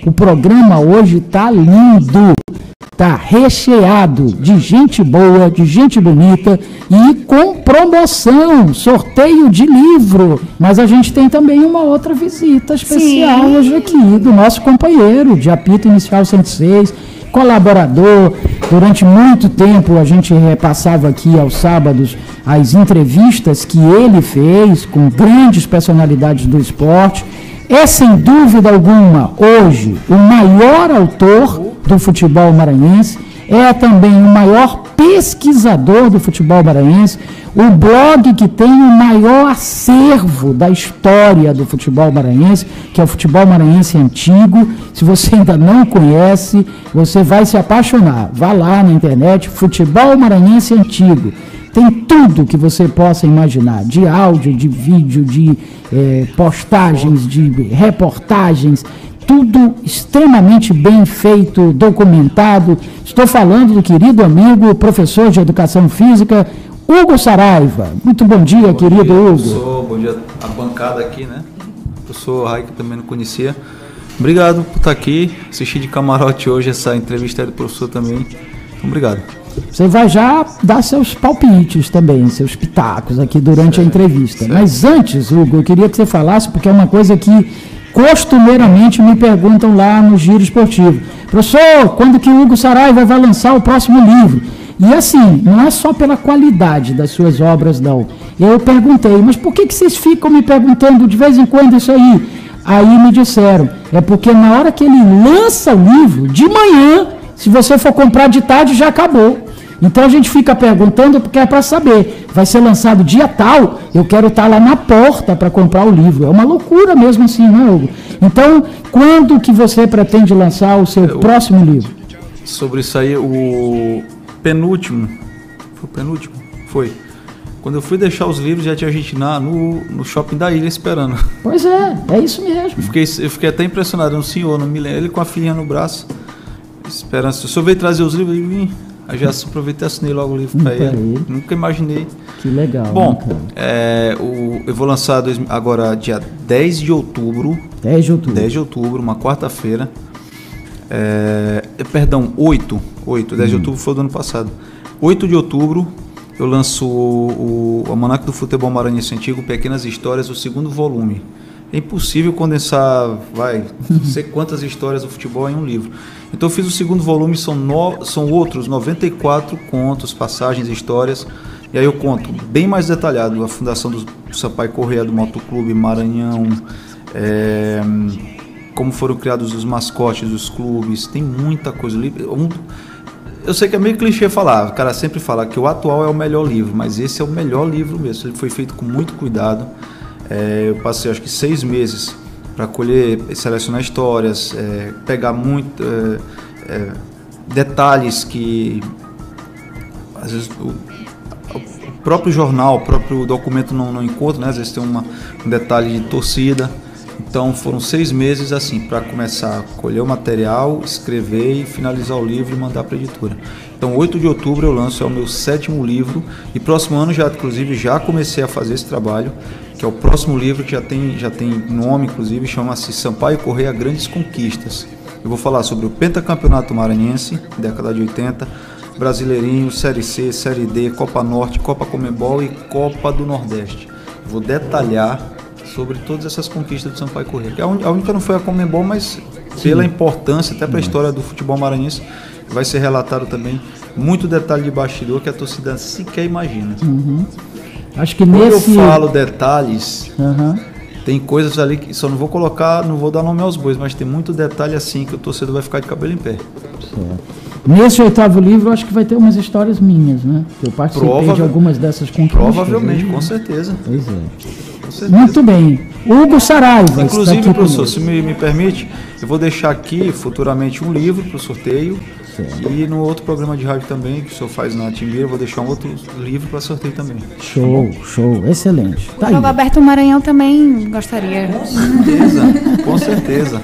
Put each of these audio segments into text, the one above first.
O programa hoje está lindo, está recheado de gente boa, de gente bonita e com promoção, sorteio de livro. Mas a gente tem também uma outra visita especial hoje aqui, do nosso companheiro de apito inicial 106, colaborador. Durante muito tempo a gente repassava aqui aos sábados as entrevistas que ele fez com grandes personalidades do esporte. É, sem dúvida alguma, hoje, o maior autor do futebol maranhense, é também o maior pesquisador do futebol maranhense, o blog que tem o maior acervo da história do futebol maranhense, que é o Futebol Maranhense Antigo. Se você ainda não conhece, você vai se apaixonar. Vá lá na internet, Futebol Maranhense Antigo. Tem tudo que você possa imaginar, de áudio, de vídeo, de postagens, de reportagens, tudo extremamente bem feito, documentado. Estou falando do querido amigo, professor de Educação Física, Hugo Saraiva. Muito bom dia, querido Hugo. Professor, bom dia a bancada aqui, né? O professor Raik também não conhecia. Obrigado por estar aqui, assistir de camarote hoje essa entrevista do professor também. Então, obrigado. Você vai já dar seus palpites também, seus pitacos aqui durante a entrevista. Certo. Mas antes, Hugo, eu queria que você falasse, porque é uma coisa que costumeiramente me perguntam lá no Giro Esportivo. Professor, quando que o Hugo Saraiva vai lançar o próximo livro? E assim, não é só pela qualidade das suas obras, não. Eu perguntei, mas por que vocês ficam me perguntando de vez em quando isso aí? Aí me disseram, é porque na hora que ele lança o livro, de manhã, se você for comprar de tarde, já acabou. Então a gente fica perguntando porque é para saber. Vai ser lançado dia tal, eu quero estar lá na porta para comprar o livro. É uma loucura mesmo assim, né, Hugo? Então, quando que você pretende lançar o seu próximo livro? Sobre isso aí, o penúltimo. Foi o penúltimo? Foi. Quando eu fui deixar os livros, já tinha gente no shopping da ilha esperando. Pois é isso mesmo. Eu fiquei até impressionado, um senhor, não me lembro, ele com a filhinha no braço, esperando. O senhor veio trazer os livros e vim. Aí já aproveitei e assinei logo o livro para ele. Nunca imaginei. Que legal. Bom, eu vou lançar agora dia 10 de outubro. 10 de outubro. 10 de outubro, uma quarta-feira. 10 de outubro foi do ano passado. 8 de outubro eu lanço o Almanaque do Futebol Maranhense Antigo, Pequenas Histórias, o segundo volume. É impossível condensar, não sei quantas histórias do futebol em um livro. Então eu fiz o segundo volume, são outros 94 contos, passagens, histórias. E aí eu conto bem mais detalhado a fundação do Sampaio Corrêa, do Motoclube Maranhão, como foram criados os mascotes dos clubes, tem muita coisa. Eu sei que é meio clichê falar, o cara sempre fala que o atual é o melhor livro, mas esse é o melhor livro mesmo, ele foi feito com muito cuidado. Eu passei acho que 6 meses para colher, selecionar histórias, pegar muito detalhes que às vezes o próprio jornal, o próprio documento não encontra, né? Às vezes tem um detalhe de torcida. Então foram 6 meses assim para começar a colher o material, escrever e finalizar o livro e mandar para a editora. Então 8 de outubro eu lanço, é o meu 7º livro e próximo ano inclusive já comecei a fazer esse trabalho, que é o próximo livro que já tem nome, inclusive, chama-se Sampaio Corrêa Grandes Conquistas. Eu vou falar sobre o pentacampeonato maranhense, década de 80, Brasileirinho, Série C, Série D, Copa Norte, Copa Comebol e Copa do Nordeste. Eu vou detalhar sobre todas essas conquistas do Sampaio Corrêa. A única não foi a Comebol, mas pela importância, até para a história do futebol maranhense, vai ser relatado também muito detalhe de bastidor que a torcida sequer imagina. Uhum. Acho que quando eu falo detalhes, tem coisas ali que só não vou colocar, não vou dar nome aos bois, mas tem muito detalhe assim que o torcedor vai ficar de cabelo em pé. Certo. Nesse 8º livro, acho que vai ter umas histórias minhas, né? Eu participei de algumas dessas conquistas. Provavelmente, com certeza. Pois é. Muito bem. Hugo Saraiva. Inclusive, professor, se me permite, eu vou deixar aqui futuramente um livro para o sorteio. Certo. E no outro programa de rádio também, que o senhor faz na Timbira, eu vou deixar um outro livro para sorteio também. Show, excelente. Tá o Roberto Maranhão também gostaria. Com certeza.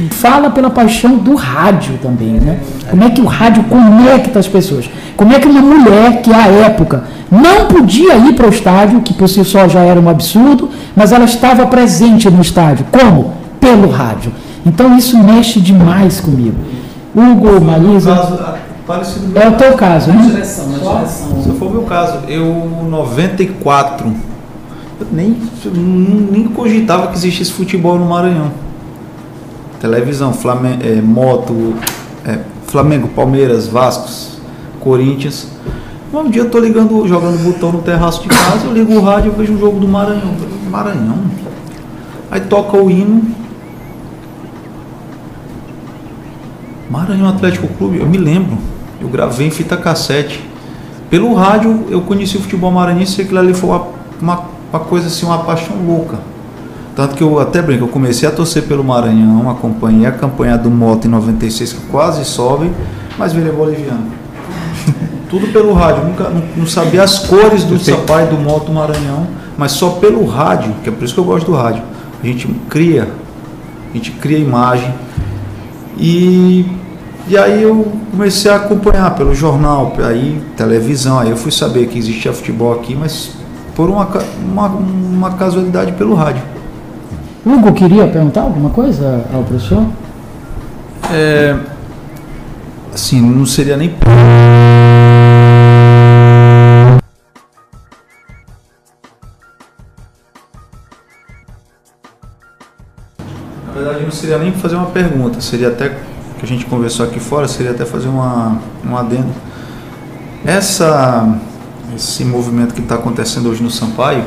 Fala pela paixão do rádio também, né? Como é que o rádio conecta as pessoas? Como é que uma mulher que à época não podia ir para o estádio, que por si só já era um absurdo, mas ela estava presente no estádio. Como? Pelo rádio. Então isso mexe demais comigo. Hugo, Marisa... Parecido é o teu caso, né? Direção. Se for o meu caso, eu, 94, eu nem cogitava que existisse futebol no Maranhão. Televisão, moto, Flamengo, Palmeiras, Vasco, Corinthians. Um dia eu tô jogando botão no terraço de casa, eu ligo o rádio e vejo um jogo do Maranhão. Maranhão? Aí toca o hino. Maranhão Atlético Clube, eu me lembro. Eu gravei em fita cassete. Pelo rádio eu conheci o futebol maranhense e aquilo ali foi uma coisa assim, uma paixão louca. Tanto que eu até brinco, eu comecei a torcer pelo Maranhão, acompanhei a campanha do Moto em 96, que quase sobe, mas virei boliviano. Tudo pelo rádio, não sabia as cores do Sampaio, do Moto Maranhão, mas só pelo rádio, que é por isso que eu gosto do rádio. A gente cria imagem. E aí eu comecei a acompanhar pelo jornal, aí televisão, aí eu fui saber que existia futebol aqui, mas por uma casualidade pelo rádio. Hugo, queria perguntar alguma coisa ao professor? Assim, não seria nem... Na verdade não seria nem fazer uma pergunta, seria até... que a gente conversou aqui fora, seria até fazer um adendo. Esse movimento que está acontecendo hoje no Sampaio,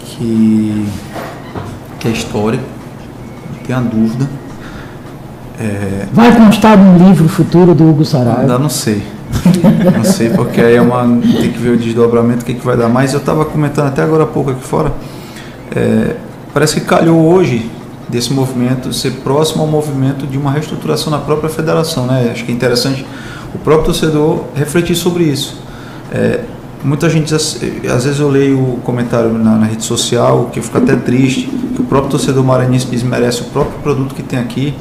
que é histórico, não tenha dúvida. Vai constar no livro futuro do Hugo Saraiva? Ainda não sei. Não sei, porque aí tem que ver o desdobramento, o que vai dar. Mas eu estava comentando até agora há pouco aqui fora, parece que calhou hoje desse movimento ser próximo ao movimento de uma reestruturação na própria federação, né? Acho que é interessante o próprio torcedor refletir sobre isso. Muita gente, às vezes eu leio o comentário na rede social, que eu fico até triste, que o próprio torcedor maranhense desmerece o próprio produto que tem aqui,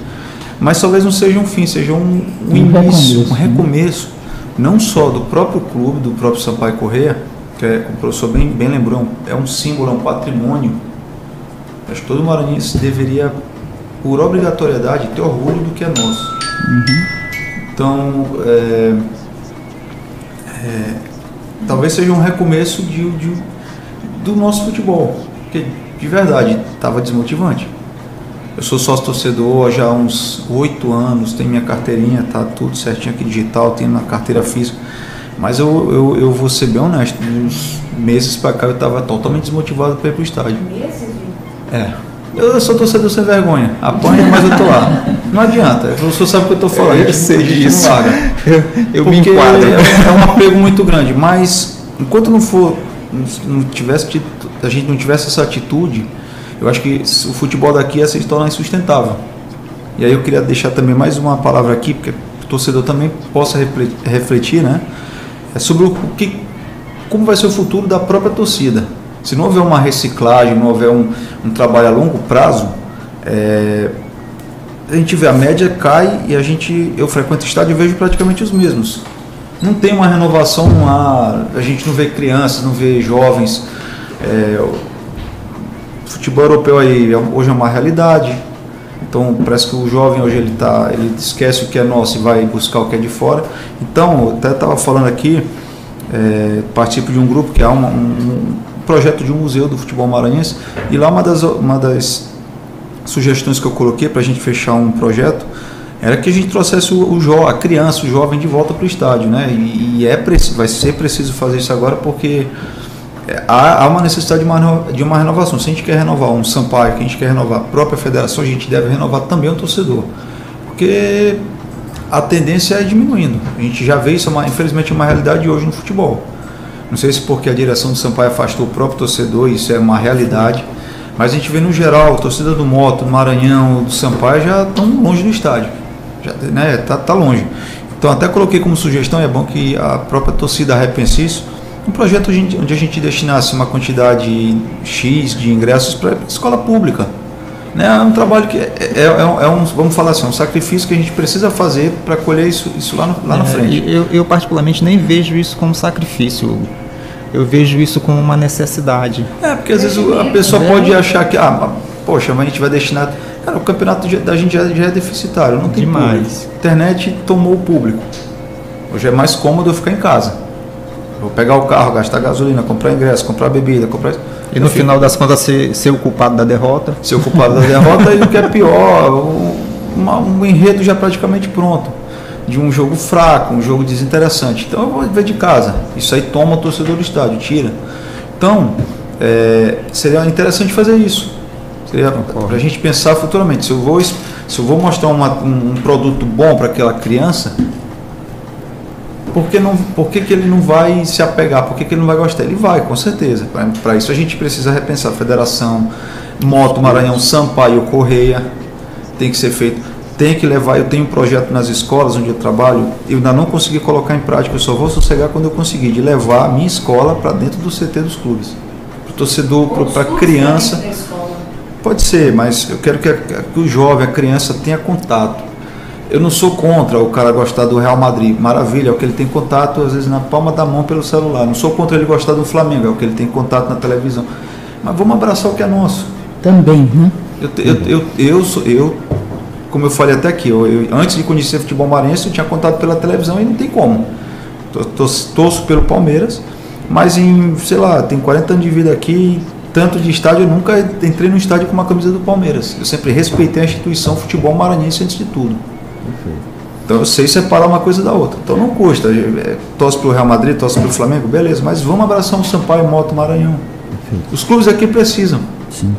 mas talvez não seja um fim, seja um início, um recomeço, não só do próprio clube, do próprio Sampaio Corrêa, que como o professor bem lembrou, é um símbolo, é um patrimônio. Acho que todo maranhense deveria, por obrigatoriedade, ter orgulho do que é nosso. Uhum. Então, talvez seja um recomeço do nosso futebol, porque de verdade estava desmotivante. Eu sou sócio torcedor já há uns 8 anos, tenho minha carteirinha, tá tudo certinho aqui digital, tenho na carteira física, mas eu vou ser bem honesto, uns meses para cá eu estava totalmente desmotivado para ir para o estádio. Eu sou torcedor sem vergonha, apanha, mas eu tô lá. Não adianta, o senhor sabe o que eu estou falando. Eu sei disso. Eu me Porque enquadro. É um apego muito grande, mas enquanto a gente não tivesse essa atitude, eu acho que o futebol daqui ia se tornar insustentável. E aí eu queria deixar também mais uma palavra aqui, porque o torcedor também possa refletir, né? Sobre como vai ser o futuro da própria torcida. Se não houver uma reciclagem, não houver um trabalho a longo prazo, a gente vê a média cai e eu frequento o estádio e vejo praticamente os mesmos. Não tem uma renovação, a gente não vê crianças, não vê jovens. O futebol europeu aí hoje é uma realidade. Então parece que o jovem hoje ele esquece o que é nosso e vai buscar o que é de fora. Então, eu até estava falando aqui, participo de um grupo que é um projeto de um museu do futebol maranhense, e lá uma das sugestões que eu coloquei para a gente fechar um projeto era que a gente trouxesse a criança, o jovem de volta para o estádio, né? Vai ser preciso fazer isso agora porque há uma necessidade de uma renovação. Se a gente quer renovar um Sampaio, que a gente quer renovar a própria federação, a gente deve renovar também o torcedor, porque a tendência é diminuindo. A gente já vê isso, infelizmente, uma realidade hoje no futebol. Não sei se porque a direção do Sampaio afastou o próprio torcedor, isso é uma realidade, mas a gente vê no geral, a torcida do Moto, do Maranhão, do Sampaio já estão longe do estádio, tá longe. Então até coloquei como sugestão, é bom que a própria torcida repense isso, um projeto onde a gente destinasse uma quantidade X de ingressos para a escola pública. É um trabalho que vamos falar assim, um sacrifício que a gente precisa fazer para colher isso lá na frente. Eu particularmente nem vejo isso como sacrifício, eu vejo isso como uma necessidade. Porque às vezes a pessoa pode achar que, poxa, mas a gente vai destinar... Cara, o campeonato da gente já é deficitário, não tem Demais. público. A internet tomou o público. Hoje é mais cômodo eu ficar em casa. Vou pegar o carro, gastar gasolina, comprar ingresso, comprar bebida, comprar... E no final das contas ser o culpado da derrota. Ser o culpado da derrota e o que é pior, um enredo já praticamente pronto. De um jogo fraco, um jogo desinteressante. Então eu vou ver de casa. Isso aí toma o torcedor do estádio, tira. Então, seria interessante fazer isso. Seria para a gente pensar futuramente. Se eu vou mostrar um produto bom para aquela criança, por que ele não vai se apegar? Por que ele não vai gostar? Ele vai, com certeza. Para isso a gente precisa repensar a federação, Moto Maranhão, Sampaio, Correia, tem que ser feito. Tem que levar, eu tenho um projeto nas escolas onde eu trabalho, eu ainda não consegui colocar em prática, eu só vou sossegar quando eu conseguir, de levar a minha escola para dentro do CT dos clubes. Para o torcedor, para a criança. Pode ser, mas eu quero que o jovem, a criança tenha contato. Eu não sou contra o cara gostar do Real Madrid, maravilha, é o que ele tem contato às vezes na palma da mão pelo celular. Não sou contra ele gostar do Flamengo, é o que ele tem contato na televisão. Mas vamos abraçar o que é nosso. Também, né? Como eu falei até aqui, antes de conhecer futebol maranhense, eu tinha contato pela televisão e não tem como. Torço pelo Palmeiras, mas tem 40 anos de vida aqui, tanto de estádio, eu nunca entrei no estádio com uma camisa do Palmeiras. Eu sempre respeitei a instituição futebol maranhense antes de tudo. Então eu sei separar uma coisa da outra. Então não custa. Torce pelo Real Madrid, torce pelo Flamengo, beleza, mas vamos abraçar um Sampaio, Moto Maranhão. Os clubes aqui precisam. Sim.